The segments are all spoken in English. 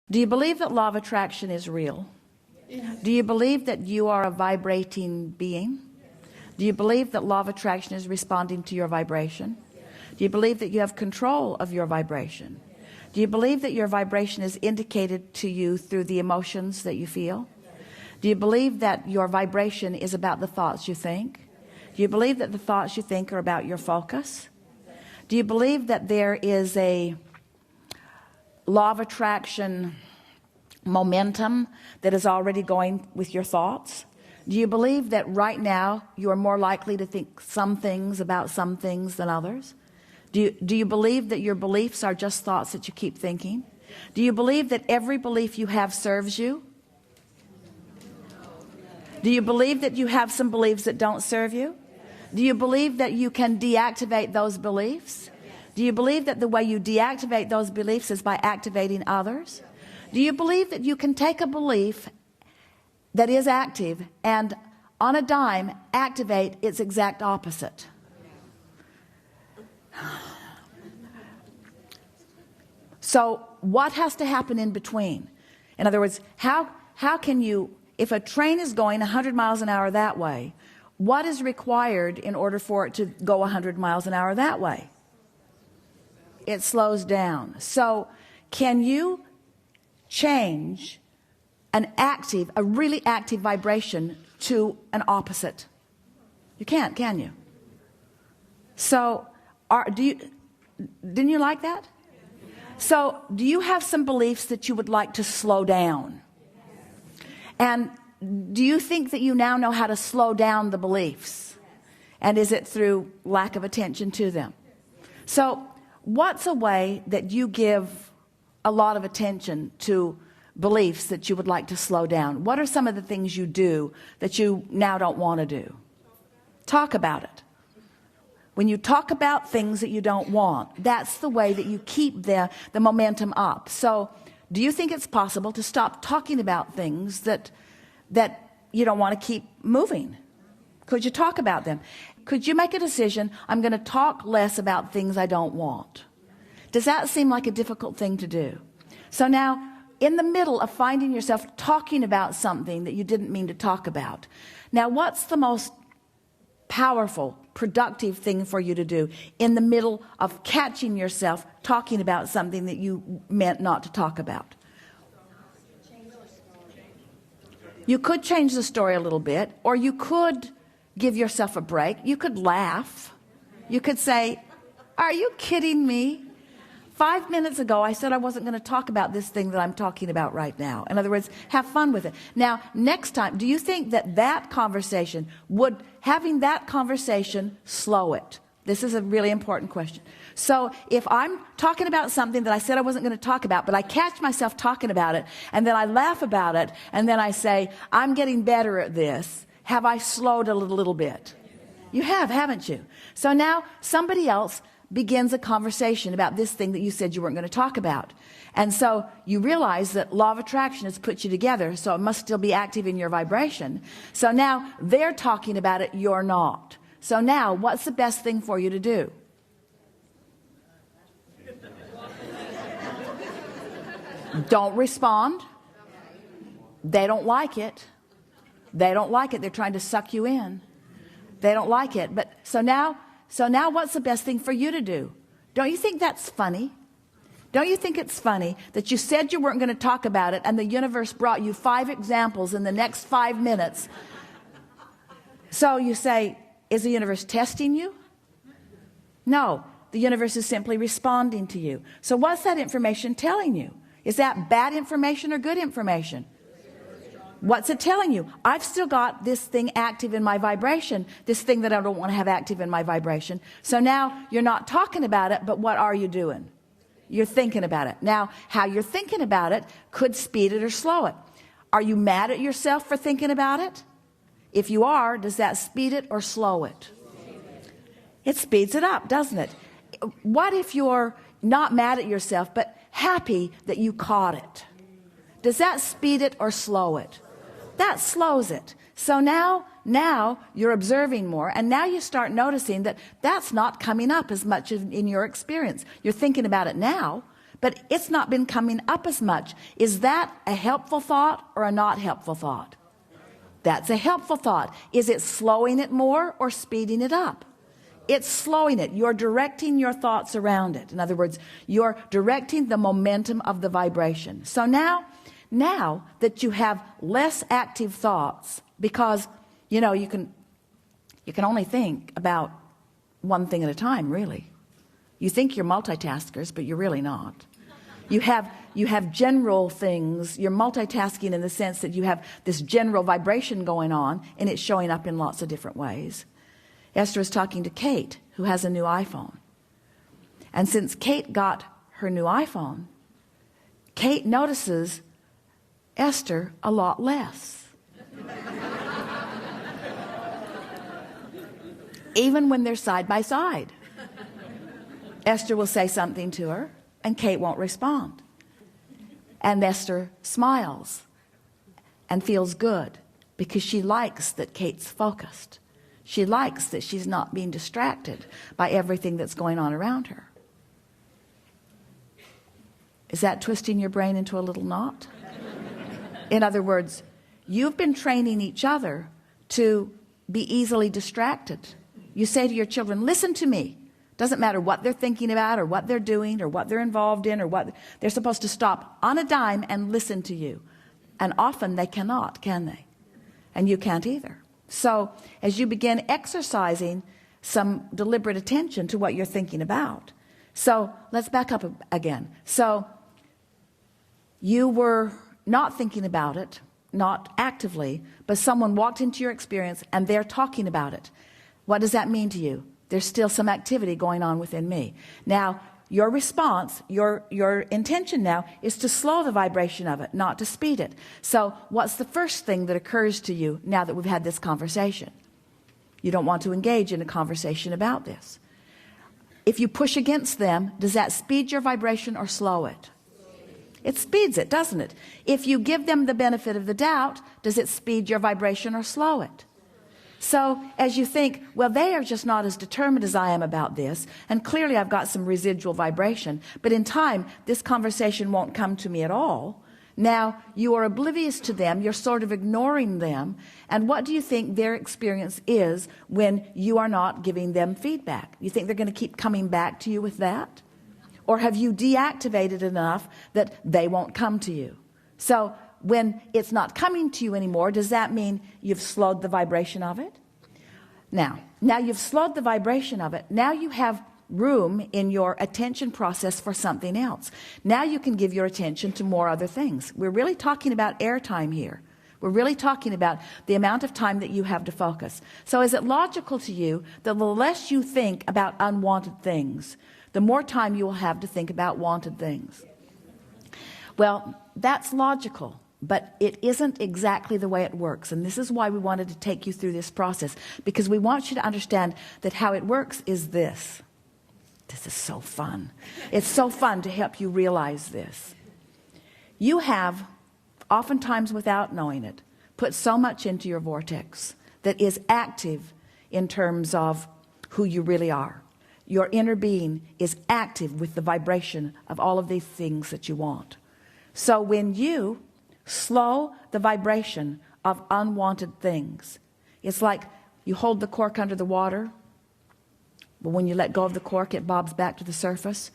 Do you believe that law of attraction is real? Yes. Do you believe that you are a vibrating being? Yes. Do you believe that law of attraction is responding to your vibration? Yes. Do you believe that you have control of your vibration? Yes. Do you believe that your vibration is indicated to you through the emotions that you feel? Yes. Do you believe that your vibration is about the thoughts you think? Yes. Do you believe that the thoughts you think are about your focus? Yes. Do you believe that there is a law of attraction momentum that is already going with your thoughts? Do you believe that right now you are more likely to think some things about some things than others? Do you believe that your beliefs are just thoughts that you keep thinking? Do you believe that every belief you have serves you? Do you believe that you have some beliefs that don't serve you? Do you believe that you can deactivate those beliefs? Do you believe that the way you deactivate those beliefs is by activating others? Do you believe that you can take a belief that is active and on a dime activate its exact opposite? So what has to happen in between? In other words, how can you, if a train is going 100 miles an hour that way, what is required in order for it to go 100 miles an hour that way? It slows down. So can you change a really active vibration to an opposite? You can't, can you? So didn't you like that? So do you have some beliefs that you would like to slow down? And do you think that you now know how to slow down the beliefs? And is it through lack of attention to them? So what's a way that you give a lot of attention to beliefs that you would like to slow down? What are some of the things you do that you now don't want to do? Talk about it. When you talk about things that you don't want, that's the way that you keep the momentum up. So do you think it's possible to stop talking about things that you don't want to keep moving? Could you talk about them? Could you make a decision, I'm going to talk less about things I don't want? Does that seem like a difficult thing to do? So now, in the middle of finding yourself talking about something that you didn't mean to talk about, now what's the most powerful, productive thing for you to do in the middle of catching yourself talking about something that you meant not to talk about? You could change the story a little bit, or you could give yourself a break. You could laugh. You could say, are you kidding me? 5 minutes ago, I said I wasn't going to talk about this thing that I'm talking about right now. In other words, have fun with it. Now, next time, do you think that conversation having that conversation slow it? This is a really important question. So if I'm talking about something that I said I wasn't going to talk about, but I catch myself talking about it, and then I laugh about it, and then I say, I'm getting better at this, have I slowed a little bit? You have, haven't you? So now somebody else begins a conversation about this thing that you said you weren't going to talk about. And so you realize that law of attraction has put you together, so it must still be active in your vibration. So now they're talking about it, you're not. So now what's the best thing for you to do? Don't respond. They don't like it. They don't like it. They're trying to suck you in. They don't like it. But so now what's the best thing for you to do? Don't you think that's funny? Don't you think it's funny that you said you weren't going to talk about it, and the universe brought you 5 examples in the next 5 minutes? So you say, is the universe testing you? No, the universe is simply responding to you. So what's that information telling you? Is that bad information or good information? What's it telling you? I've still got this thing active in my vibration, this thing that I don't want to have active in my vibration. So now you're not talking about it, but what are you doing? You're thinking about it. Now, how you're thinking about it could speed it or slow it. Are you mad at yourself for thinking about it? If you are, does that speed it or slow it? It speeds it up, doesn't it? What if you're not mad at yourself, but happy that you caught it? Does that speed it or slow it? That slows it. So now you're observing more, and now you start noticing that that's not coming up as much in your experience. You're thinking about it now, but it's not been coming up as much. Is that a helpful thought or a not helpful thought? That's a helpful thought. Is it slowing it more or speeding it up? It's slowing it. You're directing your thoughts around it. In other words, you're directing the momentum of the vibration. So now that you have less active thoughts, because you know you can only think about one thing at a time, really. You think you're multitaskers, but you're really not. You have general things. You're multitasking in the sense that you have this general vibration going on, and it's showing up in lots of different ways. Esther is talking to Kate, who has a new iPhone. And since Kate got her new iPhone, Kate notices Esther a lot less. Even when they're side by side. Esther will say something to her, and Kate won't respond. And Esther smiles and feels good because she likes that Kate's focused. She likes that she's not being distracted by everything that's going on around her. Is that twisting your brain into a little knot? In other words, you've been training each other to be easily distracted. You say to your children, listen to me. Doesn't matter what they're thinking about or what they're doing or what they're involved in or what they're supposed to stop on a dime and listen to you. And often they cannot, can they? And you can't either. So as you begin exercising some deliberate attention to what you're thinking about. So let's back up again. So you were not thinking about it, not actively, but someone walked into your experience and they're talking about it. What does that mean to you? There's still some activity going on within me. Now, your response, your intention now is to slow the vibration of it, not to speed it. So what's the first thing that occurs to you now that we've had this conversation? You don't want to engage in a conversation about this. If you push against them, does that speed your vibration or slow it? It speeds it, doesn't it? If you give them the benefit of the doubt, does it speed your vibration or slow it? So as you think, well, they are just not as determined as I am about this, and clearly I've got some residual vibration, but in time this conversation won't come to me at all. Now you are oblivious to them, you're sort of ignoring them, and what do you think their experience is when you are not giving them feedback? You think they're going to keep coming back to you with that? Or have you deactivated enough that they won't come to you? So when it's not coming to you anymore, does that mean you've slowed the vibration of it? Now you've slowed the vibration of it. Now you have room in your attention process for something else. Now you can give your attention to more other things. We're really talking about airtime here. We're really talking about the amount of time that you have to focus. So is it logical to you that the less you think about unwanted things, the more time you will have to think about wanted things? Well, that's logical. But it isn't exactly the way it works. And this is why we wanted to take you through this process, because we want you to understand that how it works is this. This is so fun. It's so fun to help you realize this. You have, oftentimes without knowing it, put so much into your vortex that is active in terms of who you really are. Your inner being is active with the vibration of all of these things that you want. So when you slow the vibration of unwanted things, it's like you hold the cork under the water, but when you let go of the cork, it bobs back to the surface.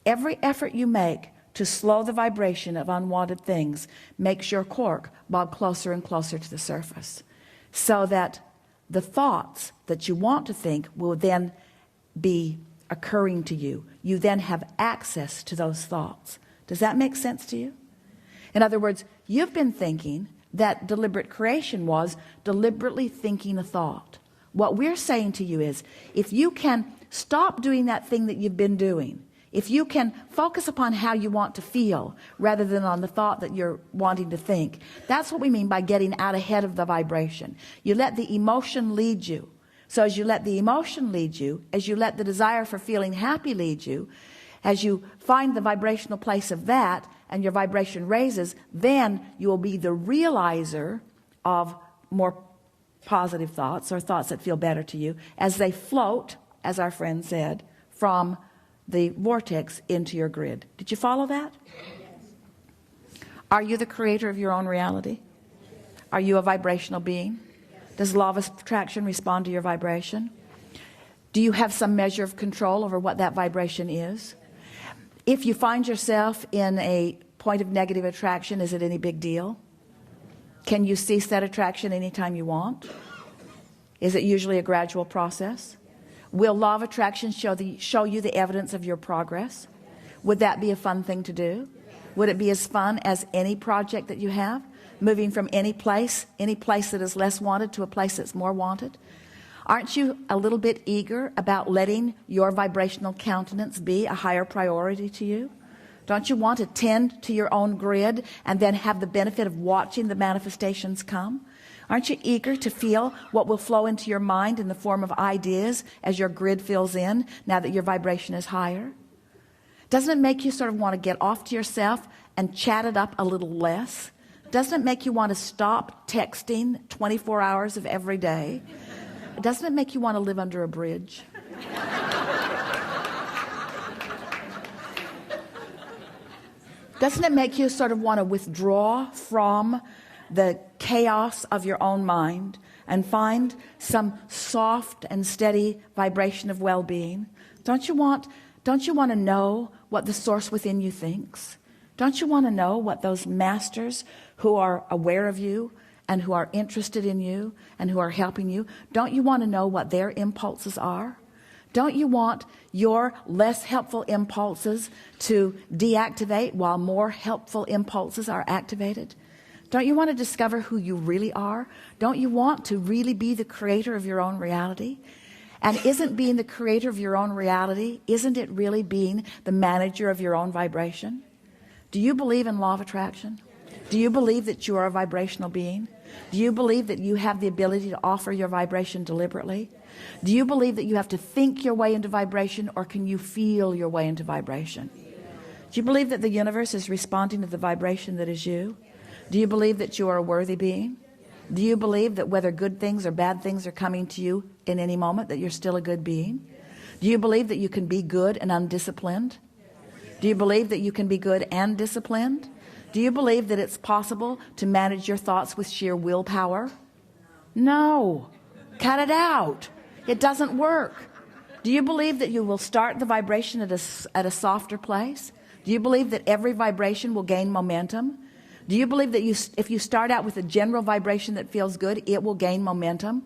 Every effort you make to slow the vibration of unwanted things makes your cork bob closer and closer to the surface, so that the thoughts that you want to think will then be occurring to you. You then have access to those thoughts. Does that make sense to you? In other words, you've been thinking that deliberate creation was deliberately thinking a thought. What we're saying to you is, if you can stop doing that thing that you've been doing, if you can focus upon how you want to feel rather than on the thought that you're wanting to think, that's what we mean by getting out ahead of the vibration. You let the emotion lead you. So as you let the emotion lead you, as you let the desire for feeling happy lead you, as you find the vibrational place of that and your vibration raises, then you will be the realizer of more positive thoughts or thoughts that feel better to you as they float, as our friend said, from the vortex into your grid. Did you follow that? Are you the creator of your own reality? Are you a vibrational being? Does law of attraction respond to your vibration? Do you have some measure of control over what that vibration is? If you find yourself in a point of negative attraction, is it any big deal? Can you cease that attraction anytime you want? Is it usually a gradual process? Will law of attraction show you the evidence of your progress? Would that be a fun thing to do? Would it be as fun as any project that you have? Moving from any place that is less wanted to a place that's more wanted? Aren't you a little bit eager about letting your vibrational countenance be a higher priority to you? Don't you want to tend to your own grid and then have the benefit of watching the manifestations come? Aren't you eager to feel what will flow into your mind in the form of ideas as your grid fills in now that your vibration is higher? Doesn't it make you sort of want to get off to yourself and chat it up a little less? Doesn't it make you want to stop texting 24 hours of every day? Doesn't it make you want to live under a bridge? Doesn't it make you sort of want to withdraw from the chaos of your own mind and find some soft and steady vibration of well-being? Don't you want to know what the source within you thinks? Don't you want to know what those masters who are aware of you and who are interested in you and who are helping you, don't you want to know what their impulses are? Don't you want your less helpful impulses to deactivate while more helpful impulses are activated? Don't you want to discover who you really are? Don't you want to really be the creator of your own reality? And isn't being the creator of your own reality, isn't it really being the manager of your own vibration? Do you believe in law of attraction? Do you believe that you are a vibrational being? Do you believe that you have the ability to offer your vibration deliberately? Do you believe that you have to think your way into vibration, or can you feel your way into vibration? Do you believe that the universe is responding to the vibration that is you? Do you believe that you are a worthy being? Do you believe that whether good things or bad things are coming to you in any moment, that you're still a good being? Do you believe that you can be good and undisciplined? Do you believe that you can be good and disciplined? Do you believe that it's possible to manage your thoughts with sheer willpower? No. Cut it out. It doesn't work. Do you believe that you will start the vibration at a softer place? Do you believe that every vibration will gain momentum? Do you believe that if you start out with a general vibration that feels good, it will gain momentum?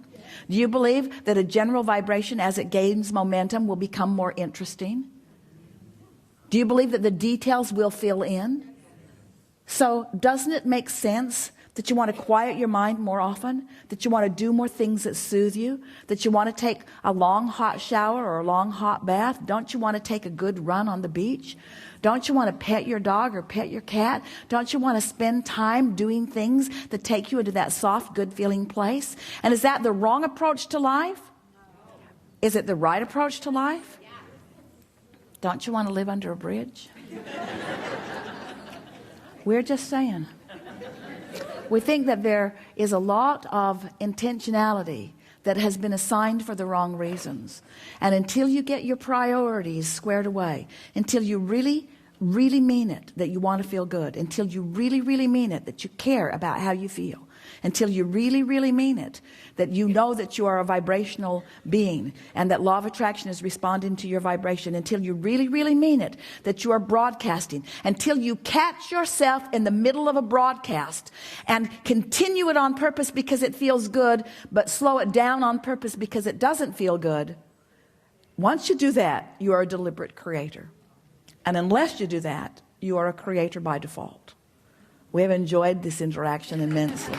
Do you believe that a general vibration, as it gains momentum, will become more interesting? Do you believe that the details will fill in? So doesn't it make sense that you want to quiet your mind more often, that you want to do more things that soothe you, that you want to take a long hot shower or a long hot bath? Don't you want to take a good run on the beach? Don't you want to pet your dog or pet your cat? Don't you want to spend time doing things that take you into that soft, good feeling place? And is that the wrong approach to life? Is it the right approach to life? Don't you want to live under a bridge? We're just saying. We think that there is a lot of intentionality that has been assigned for the wrong reasons. And until you get your priorities squared away, until you really mean it that you want to feel good, until you really mean it that you care about how you feel, until you really mean it that you know that you are a vibrational being and that law of attraction is responding to your vibration, until you really mean it that you are broadcasting, until you catch yourself in the middle of a broadcast and continue it on purpose because it feels good, but slow it down on purpose because it doesn't feel good. Once you do that, you are a deliberate creator. And unless you do that, you are a creator by default. We have enjoyed this interaction immensely.